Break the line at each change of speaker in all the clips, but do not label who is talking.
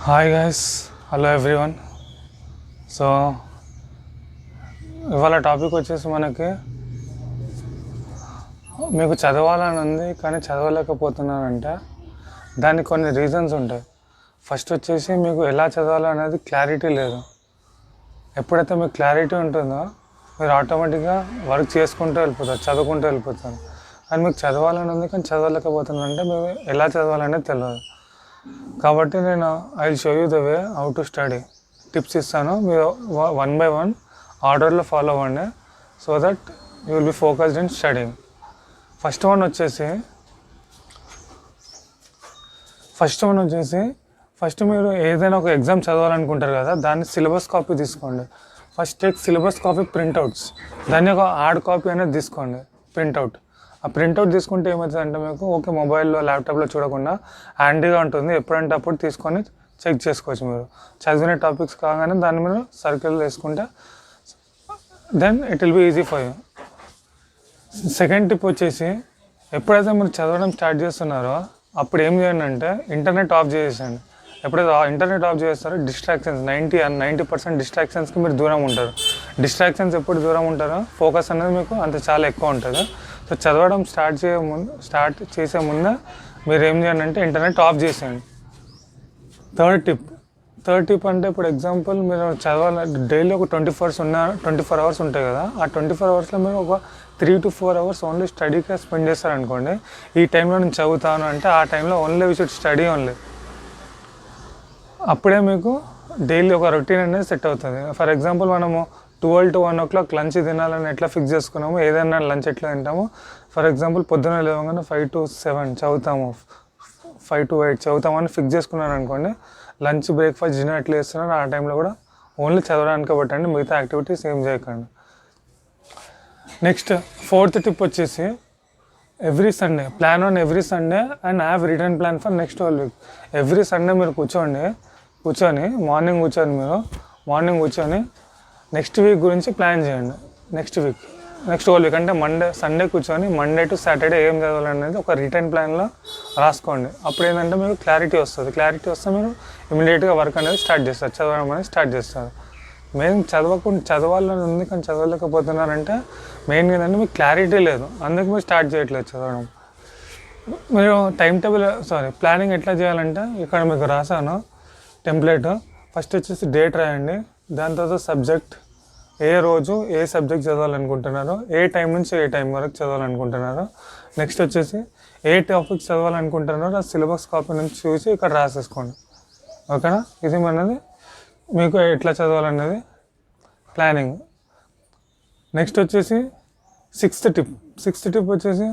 Hi guys, hello everyone. So ఇవాళ topic వచ్చేసి మీకు చదవాలని ఉంది కానీ చదవలేకపోతున్నానంటే దానికి కొన్ని రీజన్స్ ఉంటాయి. ఫస్ట్ వచ్చేసి మీకు ఎలా చదవాలనేది క్లారిటీ లేదు. ఎప్పుడైతే మీకు క్లారిటీ ఉంటుందో మీరు ఆటోమేటిక్గా వర్క్ చేసుకుంటూ వెళ్ళిపోతారు, చదువుకుంటూ వెళ్ళిపోతారు. కానీ మీకు చదవాలని ఉంది కానీ చదవలేకపోతున్నాను అంటే మీకు ఎలా చదవాలనేది తెలియదు. కాబట్టి నేను I will show you the way how to study. Tips ఇస్తాను, మీరు 1 by 1 ఆర్డర్లో ఫాలో అవ్వండి. So that you will be focused in studying. First one వచ్చేసి ఫస్ట్ మీరు ఏదైనా ఒక ఎగ్జామ్ చదవాలనుకుంటారు కదా, దాన్ని సిలబస్ కాపీ తీసుకోండి. First take syllabus copy printouts, దాన్ని ఒక హార్డ్ కాపీ అనేది తీసుకోండి ప్రింట్అవుట్. ఆ ప్రింట్అవుట్ తీసుకుంటే ఏమవుతుంది అంటే మీకు ఓకే మొబైల్లో ల్యాప్టాప్లో చూడకుండా హ్యాండీగా ఉంటుంది, ఎప్పుడంటే అప్పుడు తీసుకొని చెక్ చేసుకోవచ్చు. మీరు చదివిన టాపిక్స్ కాగానే దాన్ని మీరు సర్కిల్ వేసుకుంటే then it will be easy for you. Second tip వచ్చేసి ఎప్పుడైతే మీరు చదవడం స్టార్ట్ చేస్తున్నారో అప్పుడు ఏం చేయండి అంటే ఇంటర్నెట్ ఆఫ్ చేసేయండి. ఎప్పుడైతే ఇంటర్నెట్ ఆఫ్ చేస్తారో డిస్ట్రాక్షన్స్ 90% డిస్ట్రాక్షన్స్కి మీరు దూరం ఉంటారు. డిస్ట్రాక్షన్స్ ఎప్పుడు దూరం ఉంటారో ఫోకస్ అనేది మీకు అంత చాలా ఎక్కువ ఉంటుంది. సో చదవడం స్టార్ట్ చేసే ముందే మీరు ఏం చేయండి అంటే ఇంటర్నెట్ ఆఫ్ చేసేయండి. థర్డ్ టిప్ అంటే ఇప్పుడు ఎగ్జాంపుల్ మీరు చదవాలి డైలీ ఒక 24 అవర్స్ ఉంటాయి కదా, ఆ 24 అవర్స్లో మీరు ఒక 3 to 4 అవర్స్ ఓన్లీ స్టడీకే స్పెండ్ చేస్తారనుకోండి. ఈ టైంలో నేను చదువుతాను అంటే ఆ టైంలో only we should study only. అప్పుడే మీకు డైలీ ఒక రొటీన్ అనేది సెట్ అవుతుంది. ఫర్ ఎగ్జాంపుల్ మనము 12 to 1 o'clock లంచ్ తినాలని ఎట్లా ఫిక్స్ చేసుకున్నాము, ఏదైనా లంచ్ ఎట్లా తింటాము. ఫర్ ఎగ్జాంపుల్ పొద్దున్న లేవగానే 5 to 7 చదువుతాము, 5 to 8 చదువుతామని ఫిక్స్ చేసుకున్నారు అనుకోండి. లంచ్ బ్రేక్ఫాస్ట్ డిన్నర్ ఎట్లా చేస్తున్నారు ఆ టైంలో కూడా ఓన్లీ చదవడానికి పట్టండి, మిగతా యాక్టివిటీస్ ఏం చేయకండి. నెక్స్ట్ ఫోర్త్ టిప్ వచ్చేసి every Sunday plan on every Sunday and have return plan for next whole week. Every Sunday మీరు కూర్చొని మార్నింగ్ కూర్చొని నెక్స్ట్ వీక్ గురించి ప్లాన్ చేయండి. నెక్స్ట్ హోల్ వీక్ అంటే సండే కూర్చొని మండే టు సాటర్డే ఏం చదవాలనేది ఒక రిటర్న్ ప్లాన్లో రాసుకోండి. అప్పుడు ఏంటంటే మీకు క్లారిటీ వస్తే మీరు ఇమీడియట్గా వర్క్ అనేది చదవడం అనేది స్టార్ట్ చేస్తారు. మెయిన్ చదవాలని ఉంది కానీ చదవలేకపోతున్నారంటే మెయిన్ ఏంటంటే మీకు క్లారిటీ లేదు, అందుకు మీరు స్టార్ట్ చేయట్లేదు చదవడం. మీరు ప్లానింగ్ ఎట్లా చేయాలంటే ఇక్కడ మీకు రాసాను టెంప్లెట్. ఫస్ట్ వచ్చేసి డేట్ రాయండి, దాని తర్వాత సబ్జెక్ట్, ఏ రోజు ఏ సబ్జెక్ట్ చదవాలనుకుంటున్నారో, ఏ టైం నుంచి ఏ టైం వరకు చదవాలనుకుంటున్నారో. నెక్స్ట్ వచ్చేసి ఏ టాపిక్స్ చదవాలనుకుంటున్నారో ఆ సిలబస్ కాపీ నుంచి చూసి ఇక్కడ రాసేసుకోండి. ఓకేనా, ఇది మనది మీకు ఎట్లా చదవాలనేది ప్లానింగ్. నెక్స్ట్ వచ్చేసి సిక్స్త్ టిప్ వచ్చేసి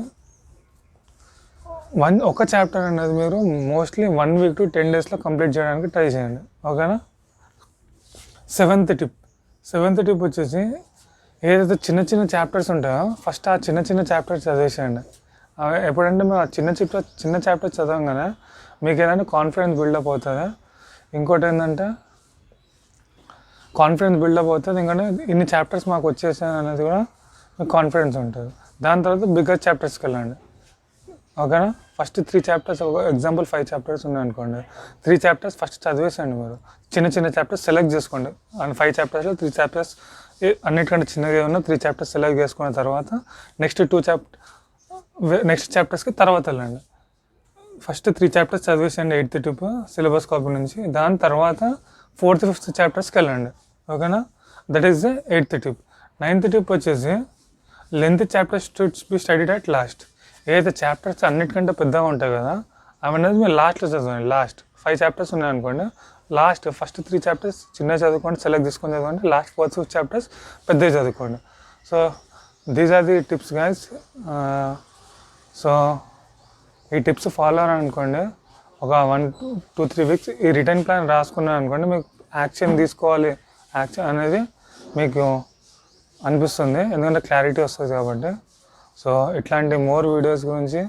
ఒక చాప్టర్ అనేది మీరు మోస్ట్లీ 1 week to 10 daysలో కంప్లీట్ చేయడానికి ట్రై చేయండి. ఓకేనా. సెవెంత్ టిప్ వచ్చేసి ఏదైతే చిన్న చాప్టర్స్ ఉంటాయో ఫస్ట్ ఆ చిన్న చాప్టర్స్ చదివేసేయండి. ఎప్పుడంటే మేము ఆ చిన్న చాప్టర్ చదవగానే మీకు ఏదైనా కాన్ఫిడెన్స్ బిల్డప్ అవుతుంది. ఇంకోటి ఏంటంటే కాన్ఫిడెన్స్ బిల్డప్ అవుతుంది, ఎందుకంటే ఇన్ని చాప్టర్స్ మాకు వచ్చేసాయి అనేది కూడా మీకు కాన్ఫిడెన్స్ ఉంటుంది. దాని తర్వాత బిగ్గర్ చాప్టర్స్కి వెళ్ళండి. ఓకేనా. ఫస్ట్ 3 chapters, ఎగ్జాంపుల్ 5 chapters ఉన్నాయనుకోండి, 3 chapters ఫస్ట్ చదివేసండి. మీరు చిన్న చాప్టర్స్ సెలెక్ట్ చేసుకోండి. అండ్ 5 chaptersలో 3 chapters అన్నిటికంటే చిన్నగా ఉన్న 3 chapters సెలెక్ట్ చేసుకున్న తర్వాత నెక్స్ట్ చాప్టర్స్కి తర్వాత వెళ్ళండి. ఫస్ట్ 3 chapters చదివేసండి 8th టిప్ సిలబస్ కాపీ నుంచి. దాని తర్వాత 4th, 5th chaptersకి వెళ్ళండి. ఓకేనా. That is the 8th tip. 9th tip వచ్చేసి length chapters should be studied at last. ఏదైతే చాప్టర్స్ అన్నిటికంటే పెద్దగా ఉంటాయి కదా అవనేది మీరు లాస్ట్లో చదవండి. లాస్ట్ 5 chapters ఉన్నాయనుకోండి, ఫస్ట్ 3 chapters చిన్నగా చదువుకోండి, సెలెక్ట్ చేసుకొని చదవండి. లాస్ట్ 4th, 5th chapters పెద్దగా చదువుకోండి. So these are the tips guys. So ఈ టిప్స్ ఫాలో అవ్వాలనుకోండి, ఒక 1 to 3 weeks ఈ రిటర్న్ ప్లాన్ రాసుకున్నాను అనుకోండి, మీకు యాక్షన్ అనేది మీకు అనిపిస్తుంది, ఎందుకంటే క్లారిటీ వస్తుంది కాబట్టి. సో ఇట్లాంటి మోర్ వీడియోస్ గురించి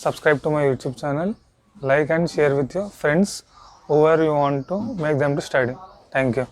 subscribe to my YouTube channel, like and share with your friends whoever you want to make them to study. Thank you.